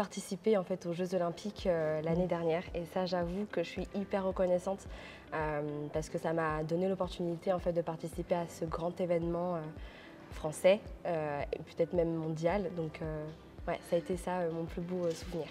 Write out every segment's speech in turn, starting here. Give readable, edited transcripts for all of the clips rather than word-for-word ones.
participé en fait aux Jeux Olympiques l'année dernière et ça j'avoue que je suis hyper reconnaissante parce que ça m'a donné l'opportunité en fait de participer à ce grand événement français et peut-être même mondial. Donc ouais, ça a été ça mon plus beau souvenir.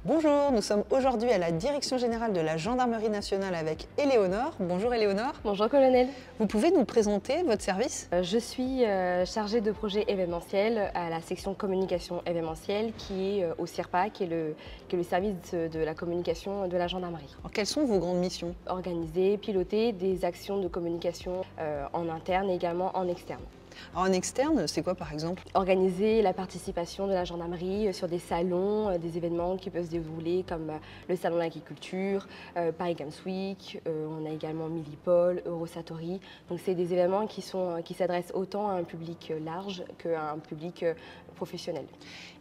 Bonjour, nous sommes aujourd'hui à la Direction Générale de la Gendarmerie Nationale avec Éléonore. Bonjour Éléonore. Bonjour colonel. Vous pouvez nous présenter votre service? Je suis chargée de projet événementiel à la section communication événementielle qui est au CIRPA, qui est le service de la communication de la gendarmerie. Alors, quelles sont vos grandes missions? Organiser, piloter des actions de communication en interne et également en externe. Alors, en externe, c'est quoi par exemple? Organiser la participation de la gendarmerie sur des salons, des événements qui peuvent se dérouler comme le salon de l'agriculture, Paris Games Week, on a également Milipol, Eurosatori. Donc c'est des événements qui s'adressent autant à un public large qu'à un public professionnel.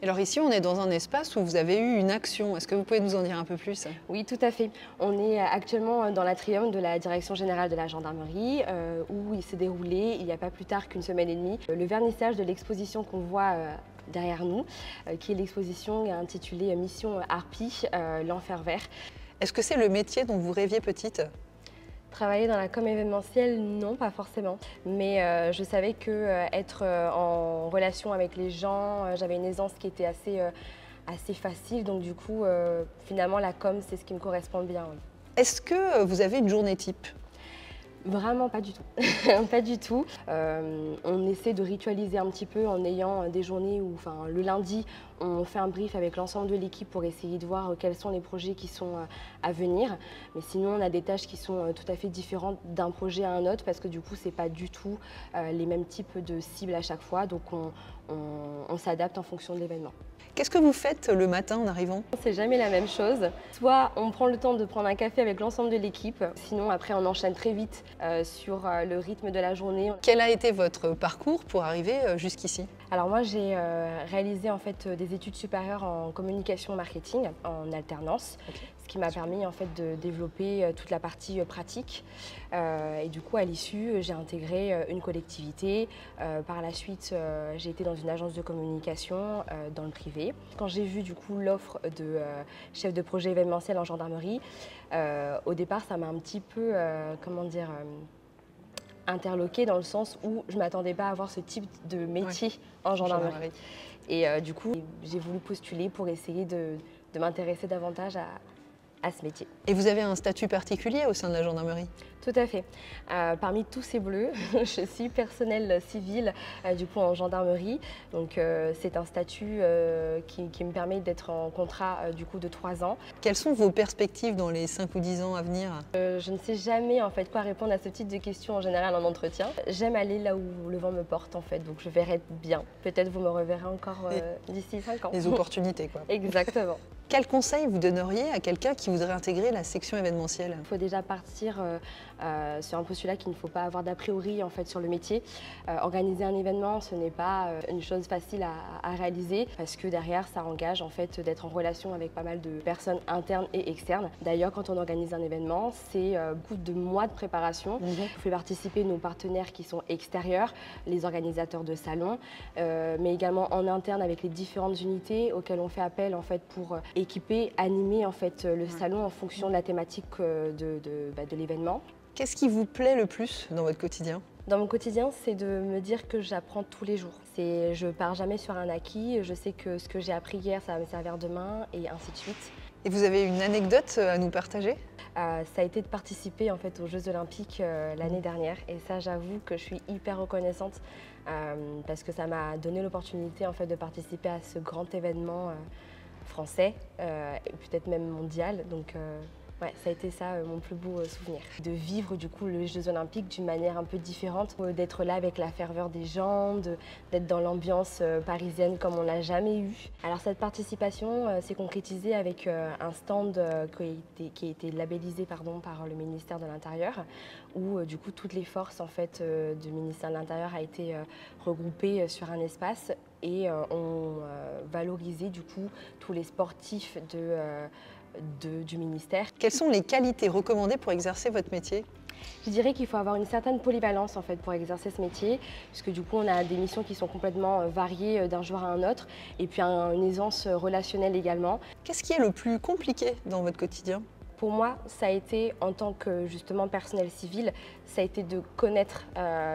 Alors ici, on est dans un espace où vous avez eu une action. Est-ce que vous pouvez nous en dire un peu plus? Oui, tout à fait. On est actuellement dans l'atrium de la Direction Générale de la Gendarmerie où il s'est déroulé, il n'y a pas plus tard qu'une semaine et demie, le vernissage de l'exposition qu'on voit derrière nous, qui est l'exposition intitulée Mission Harpie, l'enfer vert. Est-ce que c'est le métier dont vous rêviez petite? Travailler dans la com événementielle, non, pas forcément. Mais je savais qu'être en relation avec les gens, j'avais une aisance qui était assez facile. Donc du coup, finalement, la com, c'est ce qui me correspond bien. Oui. Est-ce que vous avez une journée type? Vraiment pas du tout. Pas du tout. On essaie de ritualiser un petit peu en ayant des journées où, le lundi, on fait un brief avec l'ensemble de l'équipe pour essayer de voir quels sont les projets qui sont à venir. Mais sinon, on a des tâches qui sont tout à fait différentes d'un projet à un autre parce que du coup, c'est pas du tout les mêmes types de cibles à chaque fois. Donc, on s'adapte en fonction de l'événement. Qu'est-ce que vous faites le matin en arrivant? C'est jamais la même chose. Soit on prend le temps de prendre un café avec l'ensemble de l'équipe, sinon après on enchaîne très vite sur le rythme de la journée. Quel a été votre parcours pour arriver jusqu'ici? Alors moi j'ai réalisé en fait des études supérieures en communication marketing en alternance, ce qui m'a permis en fait de développer toute la partie pratique. Et du coup à l'issue j'ai intégré une collectivité. Par la suite j'ai été dans une agence de communication dans le privé. Quand j'ai vu du coup l'offre de chef de projet événementiel en gendarmerie, au départ ça m'a un petit peu, interloquée dans le sens où je ne m'attendais pas à avoir ce type de métier en gendarmerie. Et du coup, j'ai voulu postuler pour essayer de m'intéresser davantage à ce métier. Et vous avez un statut particulier au sein de la gendarmerie? Tout à fait. Parmi tous ces bleus, je suis personnel civil du coup en gendarmerie. Donc c'est un statut qui me permet d'être en contrat du coup de 3 ans. Quelles sont vos perspectives dans les 5 ou 10 ans à venir? Je ne sais jamais en fait quoi répondre à ce type de questions en général en entretien. J'aime aller là où le vent me porte en fait, donc je verrai bien. Peut-être vous me reverrez encore d'ici 5 ans. Les opportunités quoi. Exactement. Quel conseil vous donneriez à quelqu'un qui voudrait intégrer la section événementielle? Il faut déjà partir sur un postulat qu'il ne faut pas avoir d'a priori en fait, sur le métier. Organiser un événement, ce n'est pas une chose facile à réaliser parce que derrière, ça engage en fait, d'être en relation avec pas mal de personnes internes et externes. D'ailleurs, quand on organise un événement, c'est beaucoup de mois de préparation. On fait participer nos partenaires qui sont extérieurs, les organisateurs de salons, mais également en interne avec les différentes unités auxquelles on fait appel en fait, pour équiper, animer en fait, le salon en fonction de la thématique de l'événement. Qu'est-ce qui vous plaît le plus dans votre quotidien? Dans mon quotidien, c'est de me dire que j'apprends tous les jours. Je ne pars jamais sur un acquis, je sais que ce que j'ai appris hier, ça va me servir demain et ainsi de suite. Et vous avez une anecdote à nous partager? Ça a été de participer en fait, aux Jeux Olympiques l'année dernière et ça j'avoue que je suis hyper reconnaissante parce que ça m'a donné l'opportunité en fait, de participer à ce grand événement français et peut-être même mondial. Donc, ouais, ça a été ça mon plus beau souvenir. De vivre du coup les Jeux Olympiques d'une manière un peu différente, d'être là avec la ferveur des gens, d'être dans l'ambiance parisienne comme on l'a jamais eu. Alors cette participation s'est concrétisée avec un stand qui a été labellisé par le ministère de l'Intérieur, où du coup toutes les forces en fait, du ministère de l'Intérieur a été regroupées sur un espace et ont valorisé du coup tous les sportifs du ministère. Quelles sont les qualités recommandées pour exercer votre métier? Je dirais qu'il faut avoir une certaine polyvalence en fait pour exercer ce métier, puisque du coup on a des missions qui sont complètement variées d'un jour à un autre, et puis une aisance relationnelle également. Qu'est-ce qui est le plus compliqué dans votre quotidien? Pour moi, ça a été, en tant que justement personnel civil, ça a été de connaître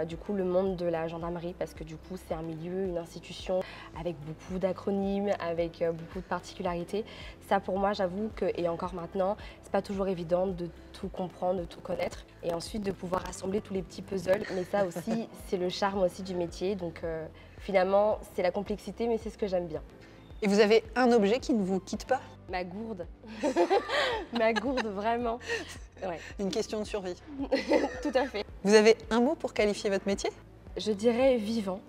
du coup le monde de la gendarmerie, parce que du coup c'est un milieu, une institution avec beaucoup d'acronymes, avec beaucoup de particularités. Ça pour moi, j'avoue que, et encore maintenant, c'est pas toujours évident de tout comprendre, de tout connaître, et ensuite de pouvoir assembler tous les petits puzzles. Mais ça aussi, c'est le charme aussi du métier. Donc finalement, c'est la complexité, mais c'est ce que j'aime bien. Et vous avez un objet qui ne vous quitte pas? Ma gourde. Ma gourde, vraiment. Ouais. Une question de survie. Tout à fait. Vous avez un mot pour qualifier votre métier? Je dirais vivant,